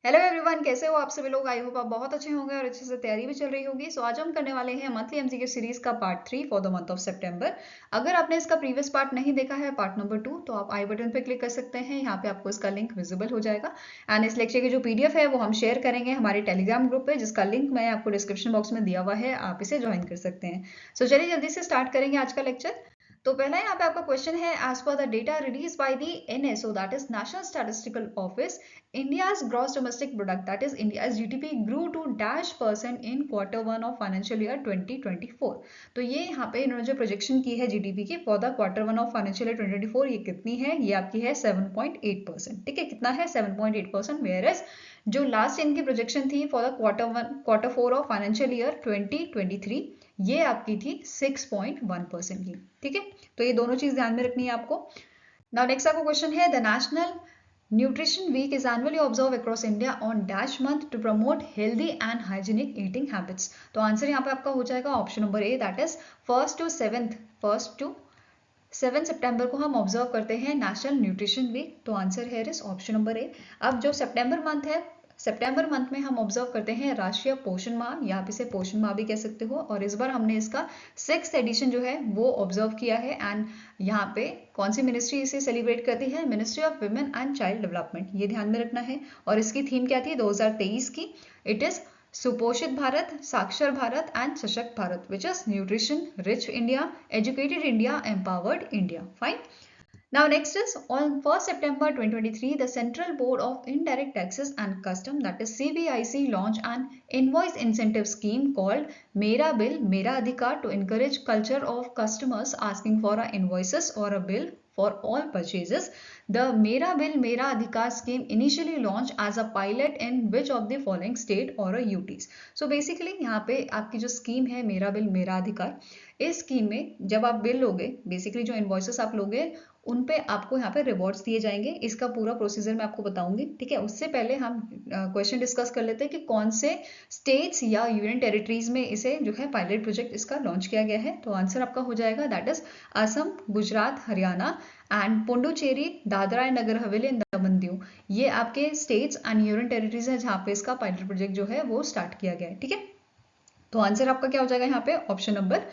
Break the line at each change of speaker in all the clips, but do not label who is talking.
Hello everyone, कैसे हो आप सभी लोग। आई होप आप बहुत अच्छे होंगे और अच्छे से तैयारी भी चल रही होगी। सो आज हम करने वाले हैं मंथली एमसीक्यू सीरीज का part 3 for the month of सितंबर। अगर आपने इसका प्रीवियस पार्ट नहीं देखा है, पार्ट नंबर 2, तो आप आई बटन पे क्लिक कर सकते हैं। यहाँ पे आपको इसका लिंक विजिबल हो जाएगा एंड इस लेक्चर की जो पीडीएफ है वो हम शेयर करेंगे हमारे टेलीग्राम ग्रुप पे, जिसका लिंक मैं आपको डिस्क्रिप्शन बॉक्स में दिया हुआ है, आप इसे ज्वाइन कर सकते हैं। सो चलिए जल्दी से स्टार्ट करेंगे आज का लेक्चर। तो पहला यहाँ पे आपका क्वेश्चन है, as per the data release by the NSO that is national statistical office, India's gross domestic product, that is India's GDP, grew to -% in Q1 of financial year 2024। तो ये यहाँ पे इन्होंने जो प्रोजेक्शन की है जीडीपी की for the Q1 of financial year 2024, ये कितनी है? ये आपकी है 7.8%। ठीक है, कितना है? 7.8%। वेयर एज जो लास्ट इनकी प्रोजेक्शन थी for the Q4 of financial year 2023, ये आपकी थी 6.1% की। ठीक है, तो ये दोनों चीज ध्यान में रखनी है आपको। नाउ नेक्स्ट आपका क्वेश्चन है, the national Nutrition Week is annually observed across India on dash month to promote healthy and hygienic eating habits। तो आंसर यहाँ पे आपका हो जाएगा option number A, that is 1 to 7 सितंबर को हम ऑब्जर्व करते हैं नेशनल न्यूट्रिशन वीक। तो आंसर है इस ऑप्शन नंबर ए। अब जो सितंबर मंथ है, सितंबर मंथ में हम ऑब्जर्व करते हैं राष्ट्रीय पोषण माह, या आप इसे पोषण माह भी कह सकते हो। और इस बार हमने इसका 6th एडिशन जो है वो ऑब्जर्व किया है एंड यहाँ पे कौन सी मिनिस्ट्री इसे सेलिब्रेट करती है? Ministry of women and child development, ये ध्यान में रखना है। और इसकी थीम क्या थी 2023 की? इट इज सुपोषित भारत, साक्षर भारत एंड सशक्त Bharat, which is nutrition rich India, educated India, empowered India. Fine. Now next is, on 1st September 2023, the Central Board of Indirect Taxes and Custom, that is CBIC, launched an invoice incentive scheme called Mera Bill Mera Adhikar to encourage culture of customers asking for a invoices or a bill for all purchases। The Mera Bill Mera Adhikar scheme initially launched as a pilot in which of the following state or a UTs। So basically यहाँ पे आपकी जो scheme है मेरा bill मेरा अधिकार, इस scheme में जब आप बिल लोगे, बेसिकली जो इनवॉइसेस आप लोगे उन पे आपको यहाँ पे रिवॉर्ड्स दिए जाएंगे। इसका पूरा प्रोसीजर मैं आपको बताऊंगी। ठीक है, उससे पहले हम क्वेश्चन डिस्कस कर लेते हैं कि कौन से स्टेट्स या यूनियन टेरिटरीज में इसे जो है पायलट प्रोजेक्ट इसका लॉन्च किया गया है। तो आंसर आपका हो जाएगा that is Assam, Gujarat, Haryana and Puducherry, Dadra and Nagar Haveli and Daman Diu. ये आपके स्टेट्स एंड यूनियन टेरिटरीज है जहाँ पे इसका पायलट प्रोजेक्ट जो है वो स्टार्ट किया गया है। ठीक है, तो आंसर आपका क्या हो जाएगा यहाँ पे? Option number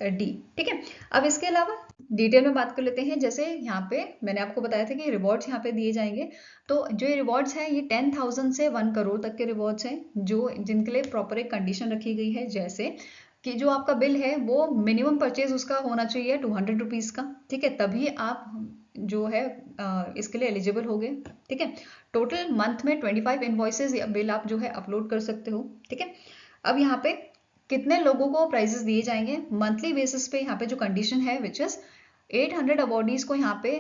D. ठीक है, अब इसके अलावा डिटेल में बात कर लेते हैं। जैसे यहाँ पे मैंने आपको बताया था कि रिवॉर्ड्स यहाँ पे दिए जाएंगे। तो जो ये रिवॉर्ड्स हैं ये 10,000 से 1 करोड़ तक के रिवॉर्ड्स हैं, जो जिनके लिए प्रॉपर एक कंडीशन रखी गई है। जैसे कि जो आपका बिल है वो मिनिमम परचेज उसका होना चाहिए 200 रुपीज़ का। ठीक है, तभी आप जो है इसके लिए एलिजिबल हो गए। ठीक है, टोटल मंथ में 25 इनवॉइसेज या बिल आप जो है अपलोड कर सकते हो। ठीक है, अब यहाँ पे कितने लोगों को प्राइजेस दिए जाएंगे मंथली बेसिस पे? यहाँ पे जो कंडीशन है विच इज 800 अवॉर्डीज को यहाँ पे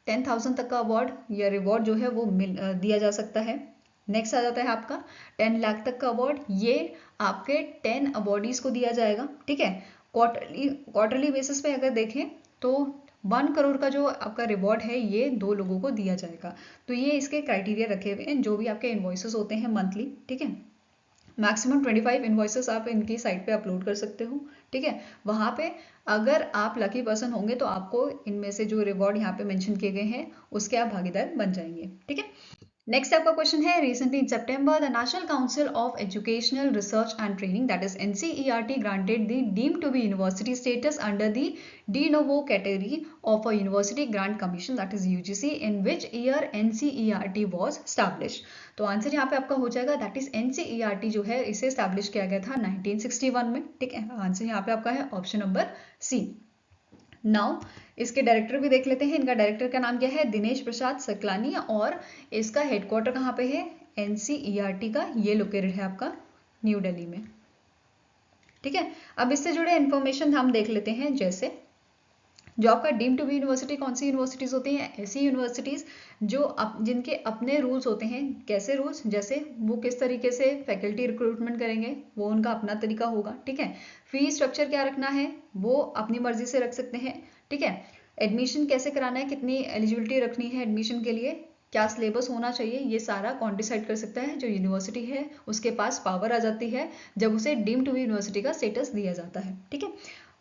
10,000 तक का अवार्ड या रिवॉर्ड जो है वो दिया जा सकता है। नेक्स्ट आ जाता है आपका 10 लाख तक का अवार्ड, ये आपके 10 अवॉर्डीज को दिया जाएगा। ठीक है, क्वार्टरली बेसिस पे अगर देखें तो 1 करोड़ का जो आपका रिवॉर्ड है ये 2 लोगों को दिया जाएगा। तो ये इसके क्राइटेरिया रखे हुए हैं जो भी आपके इनवॉइसेस होते हैं मंथली। ठीक है, मैक्सिमम 25 इनवॉइसेस आप इनकी साइट पे अपलोड कर सकते हो। ठीक है, वहाँ पे अगर आप लकी पर्सन होंगे तो आपको इनमें से जो रिवॉर्ड यहाँ पे मेंशन किए गए हैं उसके आप भागीदार बन जाएंगे। ठीक है, नेक्स्ट आपका क्वेश्चन है, recently in September the national council of educational research and training that is NCERT granted the deemed to be university status under the de novo category of a university grant commission that is UGC, in which year NCERT was established. तो answer यहाँ पे आपका हो जाएगा that is NCERT जो है इसे establish किया गया था 1961 में। ठीक है, आंसर यहाँ पे आपका है ऑप्शन नंबर सी। नाउ इसके डायरेक्टर भी देख लेते हैं। इनका डायरेक्टर का नाम क्या है? दिनेश प्रसाद सकलानी। और इसका हेडक्वार्टर कहाँ पे है? एनसीईआरटी का ये लोकेटेड है आपका न्यू दिल्ली में। ठीक है, अब इससे जुड़े इंफॉर्मेशन हम देख लेते हैं। जैसे जो आपका डीम टू बी यूनिवर्सिटी, कौन सी यूनिवर्सिटीज होती हैं? ऐसी यूनिवर्सिटीज जो जिनके अपने रूल्स होते हैं। कैसे रूल्स? जैसे वो किस तरीके से फैकल्टी रिक्रूटमेंट करेंगे वो उनका अपना तरीका होगा। ठीक है, फी स्ट्रक्चर क्या रखना है वो अपनी मर्जी से रख सकते हैं। ठीक है, एडमिशन कैसे कराना है, कितनी एलिजिबिलिटी रखनी है एडमिशन के लिए, क्या सिलेबस होना चाहिए, ये सारा कौन डिसाइड कर सकता है? जो यूनिवर्सिटी है उसके पास पावर आ जाती है जब उसे डीम टू बी यूनिवर्सिटी का स्टेटस दिया जाता है। ठीक है,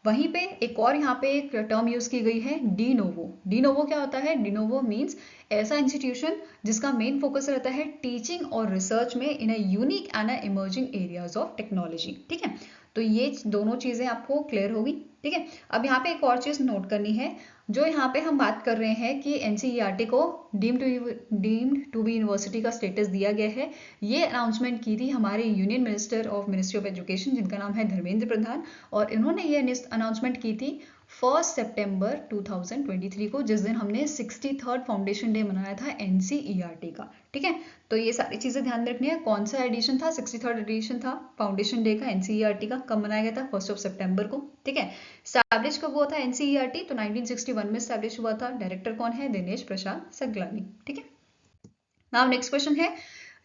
वहीं पे एक और यहाँ पे एक टर्म यूज की गई है, डी नोवो। डी नोवो क्या होता है? डी नोवो मीन्स ऐसा इंस्टीट्यूशन जिसका मेन फोकस रहता है टीचिंग और रिसर्च में in a unique and emerging areas of technology. ठीक है, तो ये दोनों चीजें आपको क्लियर होगी। ठीक है, अब यहाँ पे एक और चीज नोट करनी है, जो यहाँ पे हम बात कर रहे हैं कि एनसीईआरटी को डीम्ड टू बी यूनिवर्सिटी का स्टेटस दिया गया है। ये अनाउंसमेंट की थी हमारे union minister of ministry of education, जिनका नाम है धर्मेंद्र प्रधान, और इन्होंने ये अनाउंसमेंट की थी 1 सितंबर 2023 को, जिस दिन हमने 63rd फाउंडेशन डे मनाया था एनसीईआरटी का। ठीक है, तो ये सारी चीजें ध्यान में रखनी है। कौन सा एडिशन था? 63rd एडिशन था फाउंडेशन डे का एनसीईआरटी का। कब मनाया गया था? 1 सितंबर को। ठीक है, स्टैब्लिश कब हुआ था एनसीईआरटी? तो 1961 में स्टैब्लिश हुआ था। डायरेक्टर कौन है? दिनेश प्रसाद सगलानी। ठीक है, नाउ नेक्स्ट क्वेश्चन है,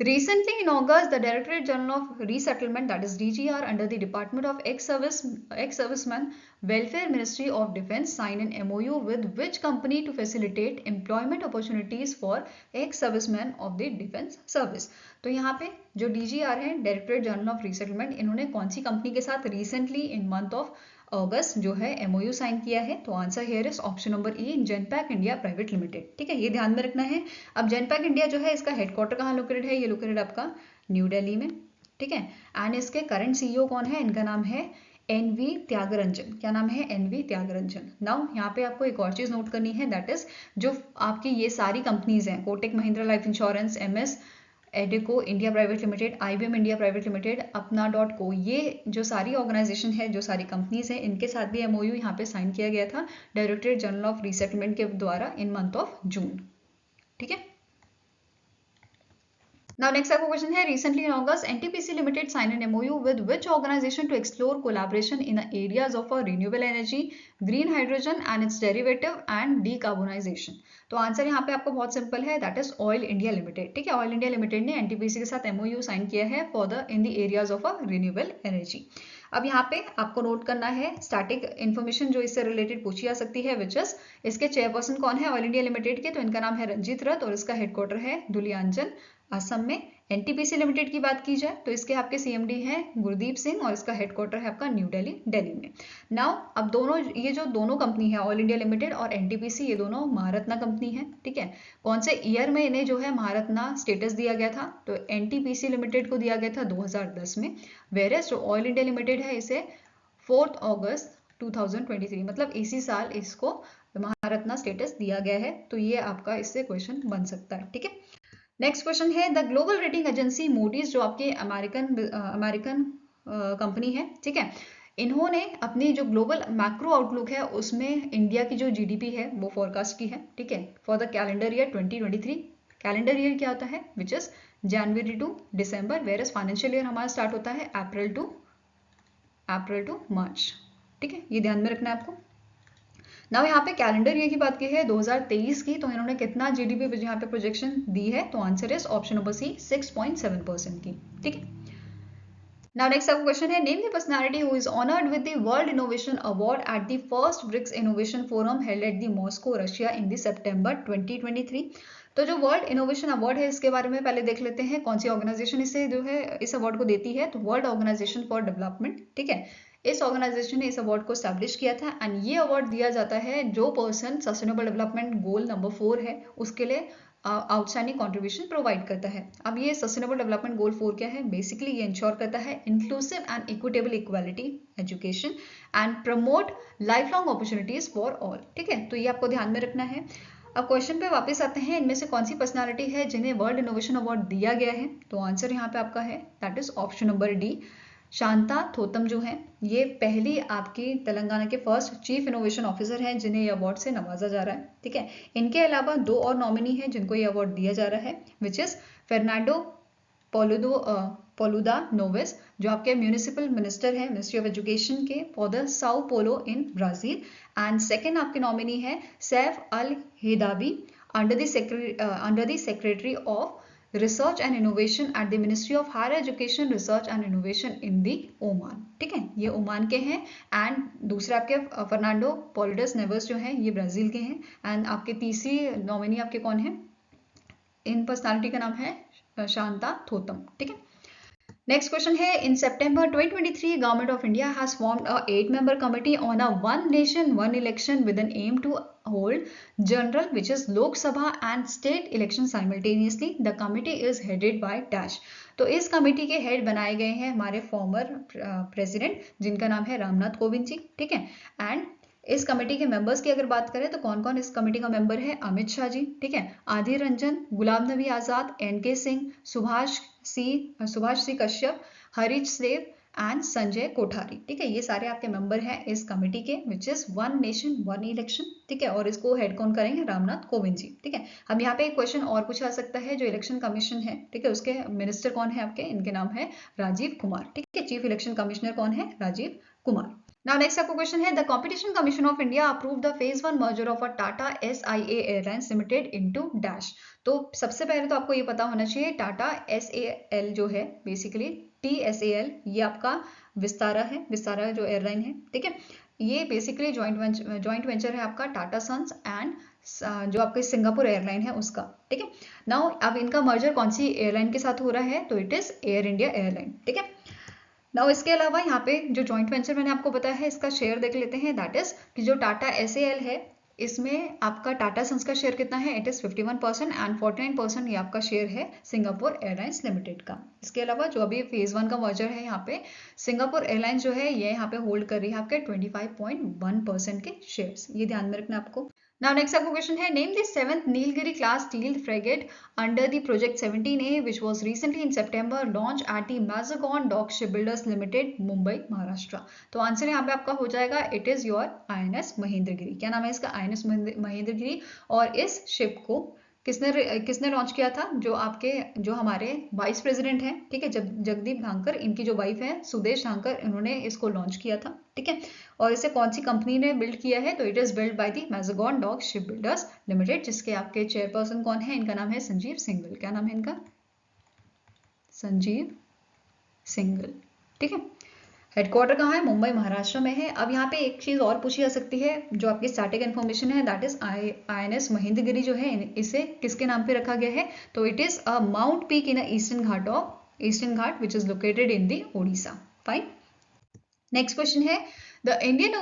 recently in August, the Directorate General of Resettlement, that is DGR, under the Department of Ex-Servicemen Welfare Ministry of Defence, signed an MOU with which company to facilitate employment opportunities for ex-servicemen of the Defence Service? तो यहाँ पे जो DGR है, Directorate General of Resettlement, इन्होंने कौन सी company के साथ recently in month of अगस्त जो है MOU साइन किया है? तो answer here is option number E, Genpact India private limited. ठीक है, ये ध्यान में रखना है। अब जेनपैक इंडिया जो है, इसका हेडक्वार्टर कहाँ लोकेटेड है? ये लोकेटेड आपका न्यू दिल्ली में। ठीक है, एंड इसके करंट सीईओ कौन है? इनका नाम है एनवी त्यागरंजन। क्या नाम है? एनवी त्यागरंजन। नाउ यहाँ पे आपको एक और चीज नोट करनी है, दैट इज जो आपकी ये सारी कंपनीज हैं, Kotak Mahindra life insurance, MS Edico India private limited, IBM India private limited, अपना .co, ये जो सारी ऑर्गेनाइजेशन है, जो सारी कंपनीज हैं, इनके साथ भी MOU यहाँ पे साइन किया गया था डायरेक्टरेट जनरल ऑफ रिसेटलमेंट के द्वारा इन मंथ ऑफ जून। ठीक है, now next आपका क्वेश्चन है, recently in August NTPC Limited signed an MOU with which organization to explore collaboration in the areas of renewable energy, green hydrogen and its derivative and decarbonization? तो answer यहाँ पे आपको बहुत simple है, that is oil India limited. ठीक है, oil India limited ने NTPC के साथ MOU साइन किया है for the in the areas of renewable energy. अब यहाँ पे आपको नोट करना है स्टैटिक इन्फॉर्मेशन जो इससे रिलेटेड पूछी जा सकती है, विच इज इसके चेयरपर्सन कौन है ऑयल इंडिया लिमिटेड के? तो इनका नाम है रंजीत रथ और इसका हेडक्वार्टर है दुलियांजन, असम में। एनटीपीसी लिमिटेड की बात की जाए तो इसके आपके CMD हैं गुरदीप सिंह और इसका हेडक्वार्टर है आपका न्यू दिल्ली, दिल्ली में। नाउ अब दोनों ये जो दोनों कंपनी है ऑयल इंडिया लिमिटेड और एनटीपीसी, ये दोनों महारत्ना कंपनी है। ठीक है, कौन से ईयर में इन्हें जो है महारत्ना स्टेटस दिया गया था? तो एनटीपीसी लिमिटेड को दिया गया था 2010 में, वेयरएज जो ऑयल इंडिया लिमिटेड है इसे 4 अगस्त 2023, मतलब इसी साल इसको महारत्ना स्टेटस दिया गया है। तो ये आपका इससे क्वेश्चन बन सकता है। ठीक है, नेक्स्ट क्वेश्चन है, the global rating agency Moody's जो आपके अमेरिकन कंपनी है, ठीक है, इन्होंने अपनी जो ग्लोबल मैक्रो आउटलुक है उसमें इंडिया की जो GDP है वो फोरकास्ट की है। ठीक है, for the calendar year 2023। Calendar year क्या होता है? Which is January to December, whereas financial year हमारा स्टार्ट होता है अप्रैल टू मार्च। ठीक है, ये ध्यान में रखना है आपको। नाउ यहाँ पे कैलेंडर ईयर की बात की है 2023 की, तो इन्होंने कितना GDP यहाँ पे प्रोजेक्शन दी है? तो answer is option number C, 6.7% की। ठीक है, नाउ नेक्स्ट आपका क्वेश्चन है, name the personality who is honoured with the world innovation award at the first BRICS innovation forum held at the Moscow, Russia in the September 2023। तो जो world innovation award है इसके बारे में पहले देख लेते हैं, कौन सी ऑर्गेनाइजेशन इसे जो है इस अवार्ड को देती है? तो वर्ल्ड ऑर्गेनाइजेशन फॉर डेवलपमेंट। ठीक है, इस ऑर्गेनाइजेशन ने इस अवार्ड को स्टैब्लिश किया था एंड ये अवार्ड दिया जाता है जो person sustainable development goal number 4 है उसके लिए आउटस्टैंडिंग कंट्रीब्यूशन प्रोवाइड करता है। अब ये सस्टेनेबल डेवलपमेंट गोल 4 क्या है? बेसिकली ये इंश्योर करता है inclusive and equitable equality education and promote life long opportunities for all. ठीक है, तो ये आपको ध्यान में रखना है। अब क्वेश्चन पे वापस आते हैं, इनमें से कौन सी पर्सनालिटी है जिन्हें वर्ल्ड इनोवेशन अवार्ड दिया गया है? तो आंसर यहाँ पे आपका है, that is option number D, Shanta Thotam जो है ये पहली आपकी तेलंगाना के फर्स्ट चीफ इनोवेशन ऑफिसर हैं जिन्हें ये अवार्ड से नवाजा जा रहा है। ठीक है, इनके अलावा 2 और नॉमिनी हैं जिनको ये अवार्ड दिया जा रहा है, विच इज फर्नांडो पोलुदा नोवेस जो आपके म्यूनिसिपल मिनिस्टर हैं मिनिस्ट्री ऑफ एजुकेशन के for the Sao Paulo in Brazil, and second आपके नॉमिनी है Saif Al Hedawi under the secretary of research and innovation at the ministry of higher education research and innovation in the Oman. ठीक है, ये Oman के हैं। And दूसरे आपके Fernando पोलिडस Neves जो हैं ये ब्राजील के हैं। एंड आपके तीसरी नॉमिनी आपके कौन है? इन पर्सनालिटी का नाम है शांता थोतम। ठीक है, नेक्स्ट क्वेश्चन है, in September 2023 government of India has formed a 8-member committee on a one nation one election with an aim to hold general which is Lok Sabha and state election simultaneously. The committee is headed by dash. तो इस committee के head बनाए गए हैं हमारे former president जिनका नाम है रामनाथ कोविंद जी, ठीक है। एंड इस कमेटी के मेंबर्स की अगर बात करें तो कौन कौन इस कमेटी का मेंबर है, अमित शाह जी, ठीक है, आधीर रंजन, गुलाम नबी आजाद, एनके सिंह, सुभाष सी कश्यप, हरीश देव एंड संजय कोठारी, ठीक है। ये सारे आपके मेंबर हैं इस कमेटी के which is one nation one election, ठीक है। और इसको हेड कौन करेंगे, रामनाथ कोविंद जी, ठीक है। हम यहाँ पे एक क्वेश्चन और पूछा सकता है, जो इलेक्शन कमीशन है, ठीक है, उसके मिनिस्टर कौन है आपके, इनके नाम है राजीव कुमार, ठीक है। चीफ इलेक्शन कमिश्नर कौन है, राजीव कुमार। Now next आपको क्वेश्चन है, the competition commission of India approve the phase 1 merger of a Tata SIA airlines limited into dash. तो सबसे पहले तो आपको ये पता होना चाहिए, टाटा SAL जो है बेसिकली TSAL, ये आपका विस्तारा है, विस्तारा जो एयरलाइन है, ठीक है। ये बेसिकली जॉइंट वेंचर है आपका टाटा सन्स एंड जो आपके सिंगापुर एयरलाइन है उसका, ठीक है। नाउ अब इनका मर्जर कौन सी एयरलाइन के साथ हो रहा है, तो it is air India airline, ठीक है। नाउ इसके अलावा यहाँ पे जो जॉइंट वेंचर मैंने आपको बताया है, इसका शेयर देख लेते हैं। दैट इज कि जो टाटा SAL है, इसमें आपका टाटा सन्स का शेयर कितना है, इट इज 51% एंड 49% ये आपका शेयर है सिंगापुर एयरलाइंस लिमिटेड का। इसके अलावा जो अभी फेज 1 का मर्जर है, यहाँ पे सिंगापुर एयरलाइंस जो है ये यहाँ पे होल्ड कर रही है आपके 25.1% के शेयर्स, ये ध्यान में रखना आपको। Now next आपको क्वेश्चन है, name the 7th Nilgiri class steel frigate under the project 17A which was recently in September launched at the Mazagon Dock Shipbuilders Limited, Mumbai, Maharashtra. तो आंसर यहाँ पे आपका हो जाएगा, it is your INS Mahendragiri. क्या नाम है इसका, INS महेंद्रगिरी। और इस शिप को किसने लॉन्च किया था, जो हमारे वाइस प्रेसिडेंट हैं, ठीक है, जगदीप धांकर, इनकी जो वाइफ है सुदेश धांकर, इन्होंने इसको लॉन्च किया था, ठीक है। और इसे कौन सी कंपनी ने बिल्ड किया है, तो it is build by the Mazagon dock ship builders limited, जिसके आपके चेयरपर्सन कौन है, इनका नाम है संजीव सिंघल। क्या नाम है इनका, संजीव सिंघल, ठीक है। हेडक्वार्टर कहाँ है, मुंबई, महाराष्ट्र में है। अब यहाँ पे एक चीज और पूछी जा सकती है, जो आपकी स्टैटिक इन्फॉर्मेशन है, दैट इज INS महेंद्रगिरी जो है, इसे किसके नाम पे रखा गया है, तो it is a mount peak in eastern ghat which is located in the Odisha. Fine. Next question है, the Indian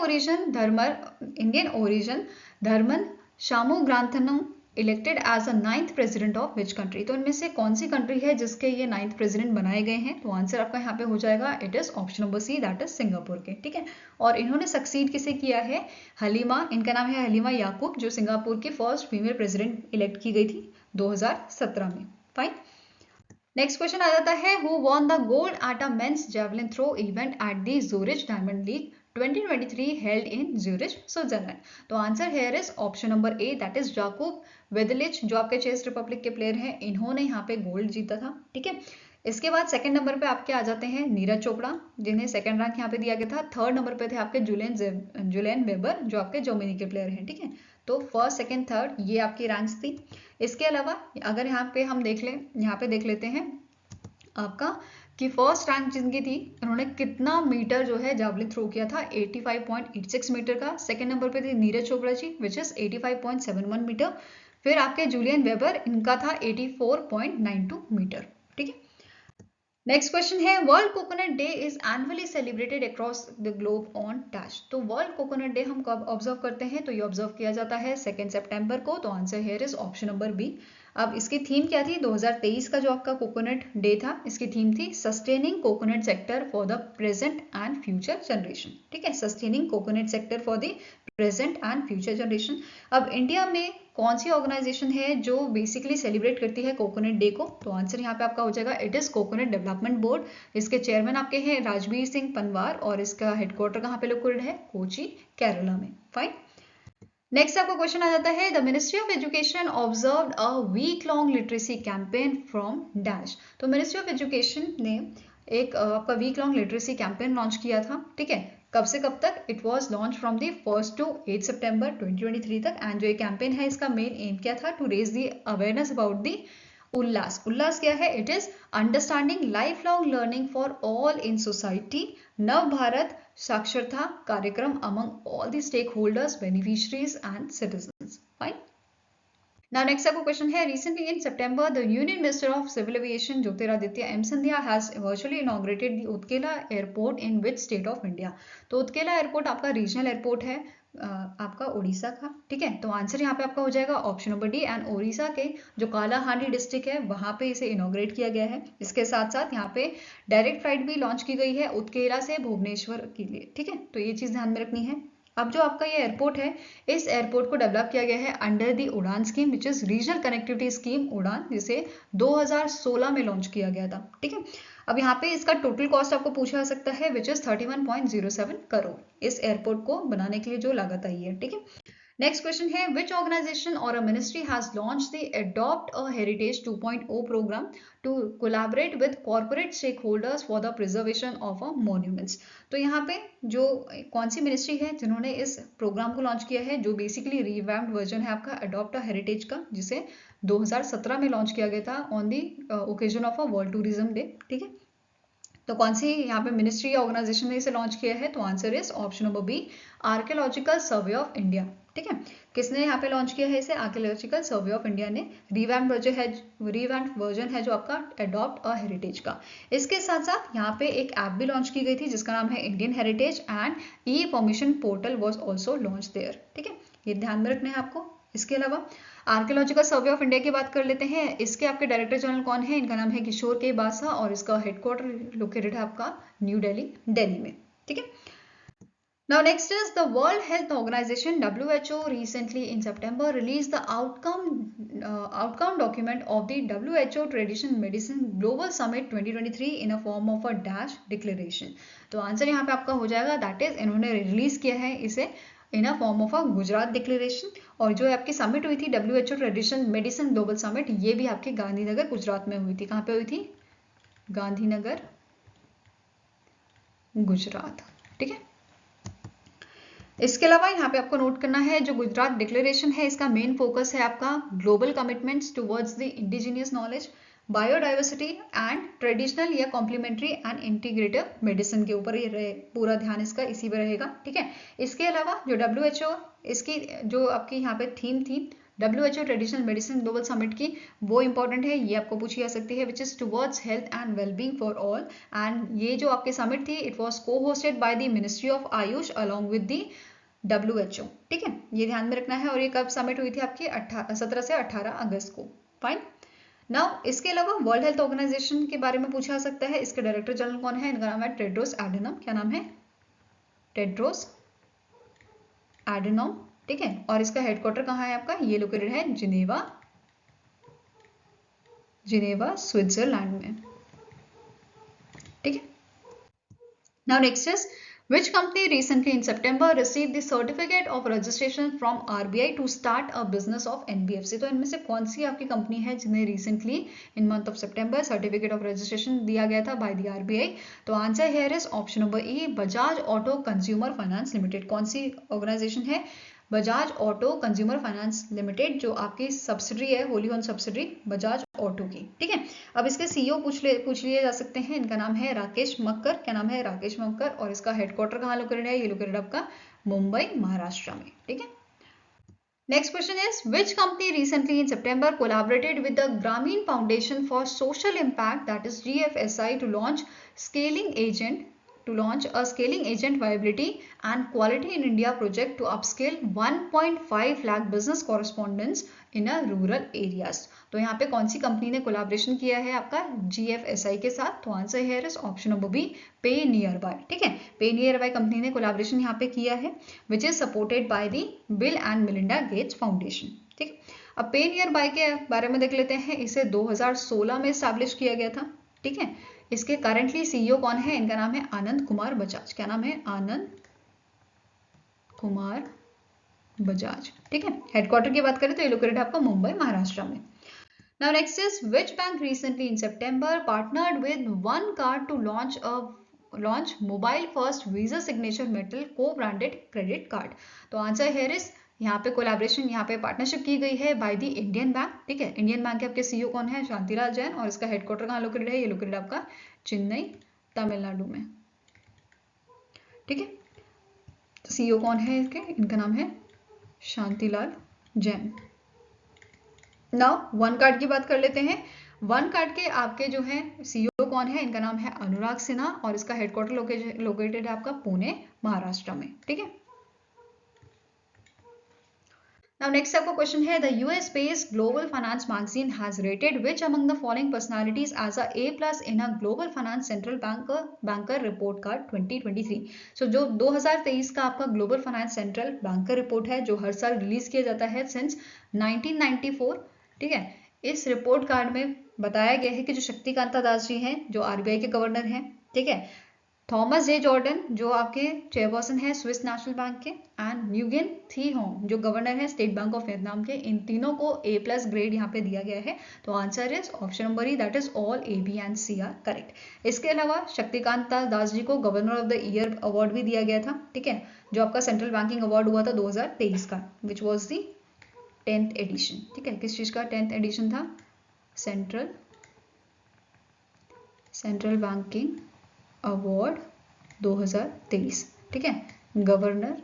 origin Dharman Shanmugaratnam elected as a 9th president of which country. तो इनमें से कौन सी कंट्री है जिसके ये 9th प्रेसिडेंट बनाए गए हैं, तो आंसर आपका यहाँ पे हो जाएगा, it is option number C, that is Singapore के, ठीक है। और इन्होंने सक्सीड किसे किया है, हलीमा, इनका नाम है हलीमा याकूब, जो सिंगापुर की फर्स्ट फीमेल प्रेसिडेंट इलेक्ट की गई थी 2017 में। फाइन। नेक्स्ट क्वेश्चन आ जाता है, who won the gold at a men's javelin throw event at the Zurich diamond league 2023 held in Zurich, Switzerland. तो answer here is option number A, that is Jakub Vadlejch, जो आपके chess Republic के player हैं, इन्होंने यहाँ पे gold जीता था, ठीक है। इसके बाद सेकंड नंबर पे आपके आ जाते हैं नीरज चोपड़ा, जिन्हें सेकंड रैंक यहाँ पे दिया गया था। थर्ड नंबर पे थे आपके जुलियन वेबर, जो आपके जर्मनी के प्लेयर हैं, ठीक है। तो फर्स्ट सेकंड थर्ड ये आपकी रैंक्स थी। इसके अलावा अगर यहाँ पे हम यहाँ पे देख लेते हैं आपका कि फर्स्ट रैंक जिनकी थी, उन्होंने कितना मीटर जो है जावलिन थ्रो किया था, 85.86 मीटर का। सेकंड नंबर पे थी Neeraj Chopra ji which is 85.71 metre. फिर आपके जूलियन वेबर, इनका था 84.92 मीटर, ठीक है। नेक्स्ट क्वेश्चन है, world coconut day is annually celebrated across the globe on dash. तो वर्ल्ड कोकोनट डे हम कब ऑब्जर्व करते हैं, तो ये ऑब्जर्व किया जाता है 2 सितंबर को। तो answer here is option number B. अब इसकी थीम क्या थी, 2023 का जो आपका कोकोनट डे था, इसकी थीम थी sustaining coconut sector for the present and future generation, ठीक है, sustaining coconut sector for the present and future generation. अब इंडिया में कौन सी ऑर्गेनाइजेशन है जो बेसिकली सेलिब्रेट करती है कोकोनट डे को, तो आंसर यहाँ पे आपका हो जाएगा, it is coconut development board. इसके चेयरमैन आपके हैं राजवीर सिंह पनवार, और इसका हेडक्वार्टर कहाँ पे लोकेटेड है, कोची, केरला में। फाइन। नेक्स्ट आपका क्वेश्चन आ जाता है, the ministry of education observed a week long literacy campaign from dash. तो मिनिस्ट्री ऑफ एजुकेशन ने एक आपका week long literacy campaign launch किया था, ठीक है। कब से कब तक, it was launch from the 1 to 8 September 2023 तक। एंड जो ये कैंपेन है, इसका मेन एम क्या था, to raise the awareness about the Ullas क्या है, it is understanding life long learning for all in society, Nav Bharat Saksharta Karyakram among all the stakeholders, beneficiaries and citizens. Fine. Now next आपको question है, recently in September the Union Minister of Civil Aviation Jyotiraditya M Scindia has virtually inaugurated the Utkela airport in which state of India। तो Utkela airport आपका regional airport है आपका उड़ीसा का, ठीक है। तो आंसर यहाँ पे आपका हो जाएगा option number D, and Orissa के जो कालाहांडी डिस्ट्रिक्ट है वहां पे इसे इनॉग्रेट किया गया है। इसके साथ साथ यहाँ पे डायरेक्ट फ्लाइट भी लॉन्च की गई है उत्केला से भुवनेश्वर के लिए, ठीक है। तो ये चीज ध्यान में रखनी है। अब जो आपका ये एयरपोर्ट है, इस एयरपोर्ट को डेवलप किया गया है अंडर दी उड़ान scheme which is regional connectivity scheme उड़ान, जिसे 2016 में लॉन्च किया गया था, ठीक है। अब यहाँ पे इसका टोटल कॉस्ट आपको पूछा जा सकता है विच इज 31.07 करोड़ इस एयरपोर्ट को बनाने के लिए जो लागत आई है, ठीक है। नेक्स्ट क्वेश्चन है, which organization or a ministry has launch the adopt a heritage 2.0 program to collaborate with corporate stake holders for the preservation of a monuments. तो यहाँ पे जो कौन सी मिनिस्ट्री है जिन्होंने इस प्रोग्राम को लॉन्च किया है, जो बेसिकली रिवैम्प्ड वर्जन है आपका अडॉप्ट अ हेरिटेज का, जिसे 2017 में लॉन्च किया गया था on the occasion of a world tourism day, ठीक है। तो कौन सी यहाँ पे मिनिस्ट्री या ऑर्गेनाइजेशन ने इसे लॉन्च किया है, तो answer is option number B, archaeological survey of India, ठीक है। किसने यहाँ पे लॉन्च किया है इसे, आर्कियोलॉजिकल सर्वे ऑफ इंडिया ने। रिवैम्प्ड वर्जन है जो आपका अडॉप्ट अ हेरिटेज का। इसके साथ साथ यहाँ पे एक ऐप भी लॉन्च की गई थी जिसका नाम है Indian heritage, and E permission portal was also launch their, ठीक है। ये ध्यान में रखना है आपको। इसके अलावा आर्कियोलॉजिकल सर्वे ऑफ इंडिया की बात कर लेते हैं। इसके आपके डायरेक्टर जनरल कौन है, इनका नाम है किशोर के बासा, और इसका हेडक्वार्टर लोकेटेड है आपका न्यू दिल्ली, दिल्ली में, ठीक है। Now next is the World Health Organization WHO recently in September released the outcome document of the WHO Traditional Medicine Global Summit 2023 in a form of a dash declaration। तो answer यहाँ पे आपका हो जाएगा that is, इन्होंने release किया है इसे in a form of a Gujarat declaration. और जो आपकी समिट हुई थी WHO traditional medicine global summit, ये भी आपके गांधीनगर गुजरात में हुई थी। कहाँ पे हुई थी, गांधीनगर गुजरात, ठीक है। इसके अलावा यहाँ पे आपको नोट करना है, जो गुजरात डिक्लेरेशन है इसका मेन फोकस है आपका global commitments towards the indigenous knowledge, biodiversity and traditional या कॉम्प्लीमेंट्री एंड इंटीग्रेटिव मेडिसिन के ऊपर ये पूरा ध्यान इसका इसी पर रहेगा, ठीक है। इसके अलावा जो WHO इसकी जो आपकी यहाँ पे थीम थी WHO traditional medicine global summit की, वो इंपॉर्टेंट है, ये आपको पूछी जा सकती है, which is towards health and wellbeing for all. And ये जो आपकी समिट थी, इट वॉज को hosted by the ministry of Ayush along with the WHO, ठीक है। ये ध्यान में रखना है। और ये कब समिट हुई थी आपकी 17 से 18 अगस्त को, फाइन। नाउ इसके अलावा वर्ल्ड हेल्थ ऑर्गेनाइजेशन के बारे में पूछा जा सकता है। इसके डायरेक्टर जनरल कौन है, इनका नाम है टेड्रोस एडेनम, क्या नाम है, टेड्रोस एडेनम, ठीक है। और इसका हेडक्वार्टर कहाँ है आपका, ये लोकेटेड है जिनेवा, जिनेवा स्विट्जरलैंड में, ठीक है। Now next is, which company recently in September received the certificate of registration from RBI to start a business of NBFC। तो इनमें से कौन सी आपकी कंपनी है जिन्हें recently in month of September certificate of registration दिया गया था by the RBI। तो answer here is option number E, Bajaj auto consumer finance limited. कौन सी ऑर्गेनाइजेशन है, Bajaj auto consumer finance limited, जो आपकी सब्सिडरी है, Holi own subsidiary Bajaj auto की, ठीक है। अब इसके CEO पूछ लिए जा सकते हैं। इनका नाम है राकेश मक्कर, क्या नाम है, राकेश मक्कर। और इसका हेडक्वार्टर कहाँ लोकेटेड है, ये लोकेटेड आपका मुंबई महाराष्ट्र में, ठीक है। Next question is, which company recently in September collaborated with the Grameen Foundation for Social Impact, that is GFSI, to launch a scaling agent viability and quality in India project to upscale 1.5 lakh business correspondents in a rural areas। तो यहाँ पे कौन सी company ने collaboration किया है आपका GFSI के साथ, तो आंसर है ऑप्शन नंबर बी, पे नियर बाय, ठीक है। पे नियर बाय कंपनी ने कोलैबोरेशन यहाँ पे किया है which is supported by the bill and Melinda Gates foundation, ठीक। अब पे नियर बाय के बारे में देख लेते हैं। इसे 2016 में स्टैब्लिश किया गया था, ठीक है। इसके करंटली CEO कौन है, इनका नाम है आनंद कुमार बजाज, क्या नाम है, आनंद कुमार बजाज, ठीक है। हेडक्वार्टर की बात करें तो ये लोकेटेड है आपका मुंबई महाराष्ट्र में। Now next is, which bank recently in September partnered with OneCard to launch mobile first Visa signature metal co-branded credit card। तो आंसर here is, यहाँ पे कोलैबोरेशन, यहाँ पे पार्टनरशिप की गई है बाय द इंडियन बैंक, ठीक है। इंडियन बैंक के आपके CEO कौन है, शांतिलाल जैन। और इसका हेडक्वार्टर कहाँ लोकेटेड है, ये लोकेटेड आपका चेन्नई तमिलनाडु में, ठीक है। CEO कौन है इसके, इनका नाम है Shantilal Jain. Now one card की बात कर लेते हैं। वन कार्ड के आपके जो है सीईओ कौन है, इनका नाम है अनुराग सिन्हा और इसका हेडक्वार्टर लोकेटेड है आपका पुणे महाराष्ट्र में। ठीक है। Now next आपका क्वेश्चन है, the US based global finance magazine has rated which among the following personalities as a A+ in a global finance central banker report card 2023। So जो 2023 का आपका global finance central banker report है जो हर साल release किया जाता है since 1994। ठीक है। इस रिपोर्ट कार्ड में बताया गया है कि जो शक्तिकांता दास जी हैं जो RBI के गवर्नर हैं, ठीक है, थॉमस जे जॉर्डन जो आपके चेयरपर्सन है स्विस नेशनल बैंक के, एंड न्यूगेन थी होंग जो गवर्नर है स्टेट बैंक ऑफ वियतनाम के, इन तीनों को A+ ग्रेड यहाँ पे दिया गया है। तो answer is option number E, that is all A, B and C are correct. इसके अलावा शक्तिकांत दास जी को governor of the year award भी दिया गया था। ठीक है, जो आपका सेंट्रल बैंकिंग अवार्ड हुआ था 2023 का, which was the 10th addition. ठीक है, किस चीज का 10th एडिशन था? Central banking award 2023। ठीक है, गवर्नर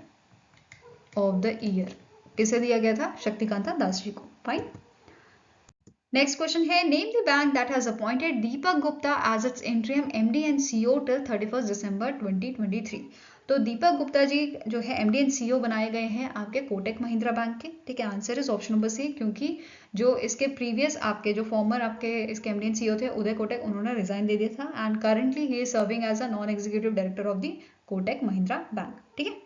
ऑफ द ईयर किसे दिया गया था? शक्तिकांता दास जी को। फाइन। नेक्स्ट क्वेश्चन है, name the bank that has appointed Deepak Gupta as its interim MD and CEO till 31 December 2023। तो दीपक गुप्ता जी जो है MD एंड CEO बनाए गए हैं आपके कोटक महिंद्रा बैंक के। ठीक है, answer is option number C, क्योंकि जो इसके प्रीवियस आपके जो फॉर्मर आपके इसके MD एंड CEO थे उदय कोटक, उन्होंने रिजाइन दे दिया था and currently he is serving as a non executive director of the Kotak Mahindra bank. ठीक है।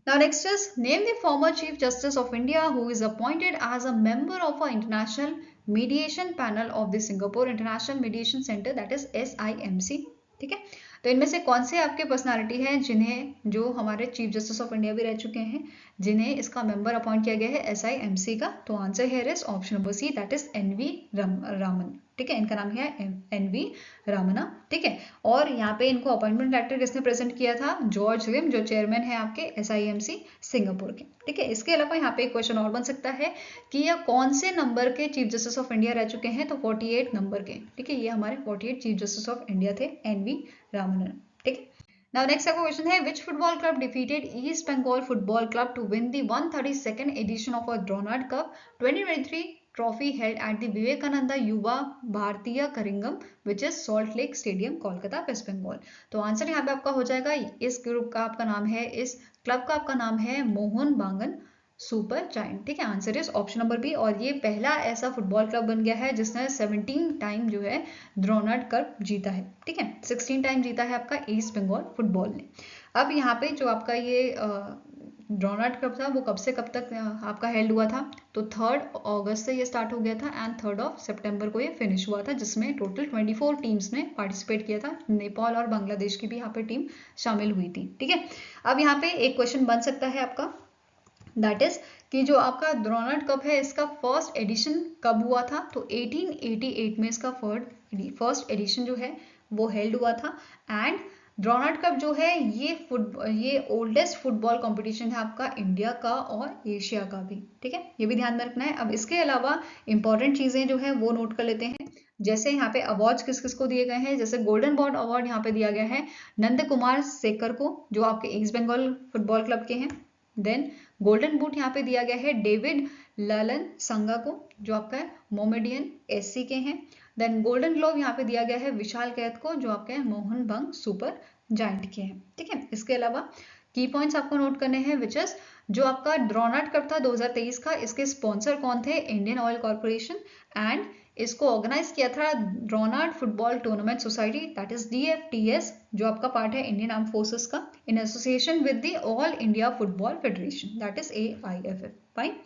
Now next is, name the former Chief Justice of India who is appointed as a member of an international mediation panel of the Singapore International Mediation Center, that is SIMC। ठीक है, तो इनमें से कौन से आपके पर्सनालिटी हैं जिन्हें जो हमारे चीफ जस्टिस ऑफ इंडिया भी रह चुके हैं जिन्हें इसका मेंबर अपॉइंट किया गया है SIMC का? तो answer here is option number C, that is NV Raman. ठीक है, इनका नाम है NV रामना। ठीक है, और यहाँ पे इनको अपॉइंटमेंट लेटर किसने प्रेजेंट किया था? जॉर्ज लिम जो चेयरमैन है आपके SIMC सिंगापुर के। ठीक है, इसके अलावा यहाँ पे एक क्वेश्चन और बन सकता है कि यह कौन से नंबर के चीफ जस्टिस ऑफ इंडिया रह चुके हैं? तो 48 नंबर के। ठीक है, ये हमारे 48 चीफ जस्टिस ऑफ इंडिया थे, NV रामन। ठीक है। Now next आपका क्वेश्चन है, which football club defeated East Bengal Football Club to win the 132nd edition of a Dronad Cup 2023 trophy held at the Vivekananda Yuva Bharatiya Karingam which is Salt Lake Stadium, Kolkata, West Bengal. तो answer यहाँ पे आपका हो जाएगा, इस group का आपका नाम है, इस क्लब का आपका नाम है मोहन बागान सुपर जायंट। ठीक है, answer is option number B, और ये पहला ऐसा फुटबॉल क्लब बन गया है जिसने 17 टाइम जो है द्रोणाड कप जीता है। ठीक है, 16 टाइम जीता है आपका ईस्ट बंगाल फुटबॉल ने। अब यहाँ पे जो आपका ये द्रोणाड कप था वो कब से कब तक आपका हेल्ड हुआ था? तो 3 अगस्त से ये स्टार्ट हो गया था एंड 3 सितंबर को ये फिनिश हुआ था, जिसमें टोटल 24 टीम्स ने पार्टिसिपेट किया था। नेपाल और बांग्लादेश की भी यहाँ पे टीम शामिल हुई थी। ठीक है, अब यहाँ पे एक क्वेश्चन बन सकता है आपका, दैट इज कि जो आपका द्रोणाड कप है इसका फर्स्ट एडिशन कब हुआ था? तो 1888 में इसका फर्स्ट एडिशन जो है वो हेल्ड हुआ था। एंड द्रोणाड कप जो है ये ओल्डेस्ट फुटबॉल कंपटीशन है आपका इंडिया का और एशिया का भी। ठीक है, ये भी ध्यान में रखना है। अब इसके अलावा इंपॉर्टेंट चीजें जो है वो नोट कर लेते हैं, जैसे यहाँ पे अवार्ड्स किस किस को दिए गए हैं। जैसे गोल्डन बॉल अवार्ड यहाँ पे दिया गया है नंद कुमार सेकर को जो आपके ईस्ट बंगाल फुटबॉल क्लब के हैं। देन गोल्डन बूट यहाँ पे दिया गया है डेविड ललन संगा को जो आपका मोमेडियन SC के हैं। देन गोल्डन ग्लोव यहाँ पे दिया गया है विशाल कैद को जो आपके मोहन बंग सुपर जायंट के हैं। ठीक है, इसके अलावा की पॉइंट्स आपको नोट करने हैं, विच इज जो आपका द्रोणाड कप था 2023 का, इसके स्पॉन्सर कौन थे? Indian oil corporation. एंड इसको ऑर्गेनाइज किया था Durand football tournament society, that is DFTS, जो आपका पार्ट है इंडियन आर्म फोर्सेस का, in association with the all India football federation, that is AIFF। Fine.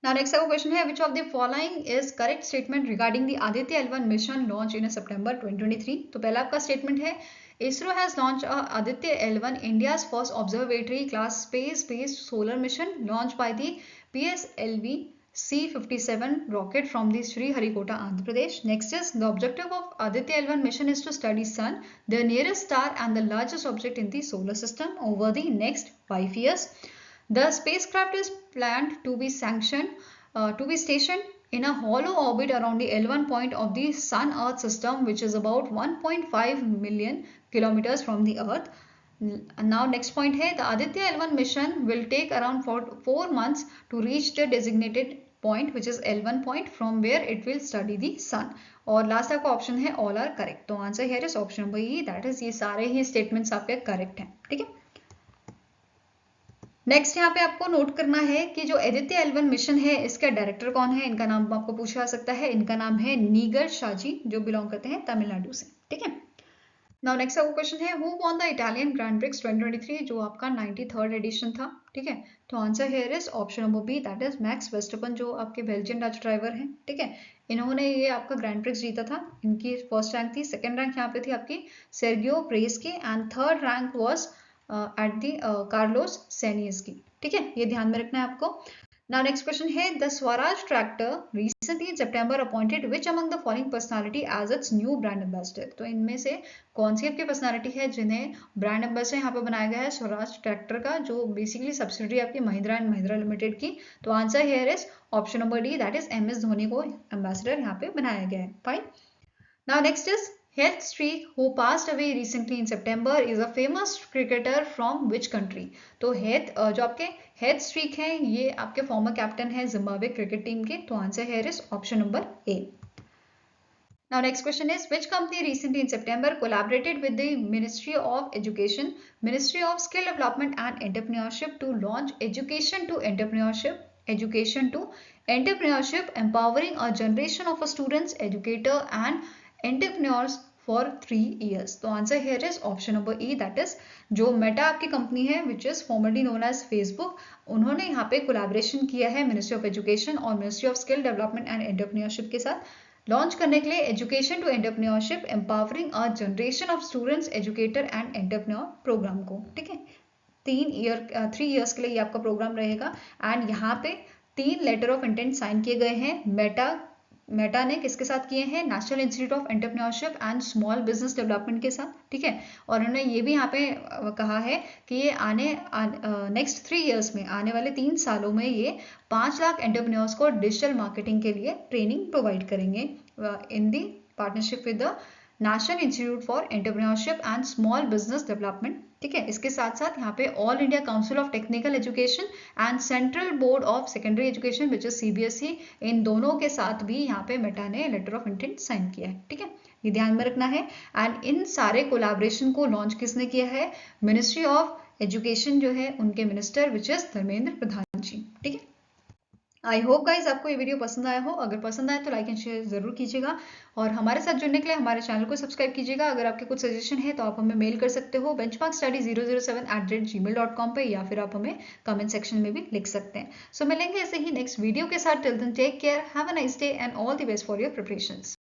Now next our question है, which of the following is correct statement regarding the Aditya L1 mission launched in September 2023? तो पहला आपका statement है, ISRO has launched Aditya L1, India's first observatory class space-based solar mission launched by the PSLV C-57 rocket from the Sriharikota, Andhra Pradesh. Next is, the objective of Aditya L1 mission is to study Sun, the nearest star and the largest object in the solar system over the next 5 years. The spacecraft is planned to be stationed in a hollow orbit around the L1 point of the Sun-Earth system, which is about 1.5 million kilometers from the Earth. Now next point है, the Aditya L1 mission will take around 4 months to reach the designated point which is L1 point from where it will study the sun. और last आपका option है all are correct. तो answer here is option number E, that is ये सारे ही statements आपके correct हैं. ठीक है. नेक्स्ट यहाँ पे आपको नोट करना है कि जो आदित्य L1 मिशन है इसका डायरेक्टर कौन है. इनका नाम आपको पूछा जा सकता है. इनका नाम है नीगर शाजी, जो बिलोंग करते हैं तमिलनाडु से. ठीक है. नाउ नेक्स्ट आपको क्वेश्चन है, who won the Italian grand prix 2023, जो आपका 93rd एडिशन था. ठीक है. तो answer here is option number B, that is Max Verstappen, जो आपके बेल्जियन डच ड्राइवर हैं. ठीक है. इन्होंने ये आपका ग्रैंड प्रिक्स जीता था. इनकी फर्स्ट रैंक थी. सेकंड रैंक यहाँ पे थी आपकी सेर्गियो प्रेस की, and third rank was at the Carlos Sainz की. ठीक है. ये ध्यान में रखना है आपको. Now next question है, the Swaraj tractor recently in September appointed which among the following personality as its new brand ambassador. तो इनमें से कौन सी आपकी पर्सनालिटी है जिन्हें ब्रांड एम्बेसडर यहाँ पे बनाया गया है स्वराज ट्रैक्टर का, जो बेसिकली सब्सिडरी आपकी महिंद्रा एंड महिंद्रा लिमिटेड की. तो answer here is option number D, that is MS Dhoni को एम्बेसडर यहाँ पे बनाया गया है. Fine. Now next is Heath Streak, who passed away recently in September, is a famous cricketer from which country? तो Heath जो आपके हेथ स्ट्रीक हैं ये आपके फॉर्मर कैप्टन है जिम्बाब्वे क्रिकेट टीम के. तो answer here is option number A. Now next question is, which company recently in September collaborated with the Ministry of Education, Ministry of Skill Development and Entrepreneurship to launch Education to Entrepreneurship, empowering a generation of students, educator and entrepreneurs for 3 years. तो answer here is option number E, that is जो Meta आपकी company है which is formerly known as Facebook, उन्होंने यहाँ पे collaboration किया है ministry of education और ministry of skill development and entrepreneurship के साथ लॉन्च करने के लिए education to entrepreneurship empowering a generation of students, educator and entrepreneur program को. ठीक है. 3 ईयर्स के लिए ये आपका प्रोग्राम रहेगा. एंड यहाँ पे 3 लेटर ऑफ इंटेंट साइन किए गए हैं मेटा ने किसके साथ किए हैं, national institute of entrepreneurship and small business development के साथ. ठीक है. और उन्होंने ये भी यहाँ पे कहा है कि ये नेक्स्ट 3 ईयर्स में, आने वाले 3 सालों में ये 5 लाख एंटरप्रेन्योर्स को डिजिटल मार्केटिंग के लिए ट्रेनिंग प्रोवाइड करेंगे in the partnership with the national institute for entrepreneurship and small business development. ठीक है. इसके साथ साथ यहाँ पे all India council of technical education and central board of secondary education which is CBSE, इन दोनों के साथ भी यहाँ पे मेटा ने लेटर ऑफ इंटेंट साइन किया है. ठीक है. ये ध्यान में रखना है. एंड इन सारे कोलैबोरेशन को लॉन्च किसने किया है, मिनिस्ट्री ऑफ एजुकेशन जो है उनके minister which is Dharmendra Pradhan जी. ठीक है. आई होप गाइज आपको ये वीडियो पसंद आया हो. अगर पसंद आए तो लाइक एंड शेयर जरूर कीजिएगा और हमारे साथ जुड़ने के लिए हमारे चैनल को सब्सक्राइब कीजिएगा. अगर आपके कुछ सजेशन है तो आप हमें मेल कर सकते हो benchmarkstudy007@gmail.com पे, या फिर आप हमें कमेंट सेक्शन में भी लिख सकते हैं. सो मिलेंगे ऐसे ही नेक्स्ट वीडियो के साथ. Till then take care, have a nice day and all the best for your preparations.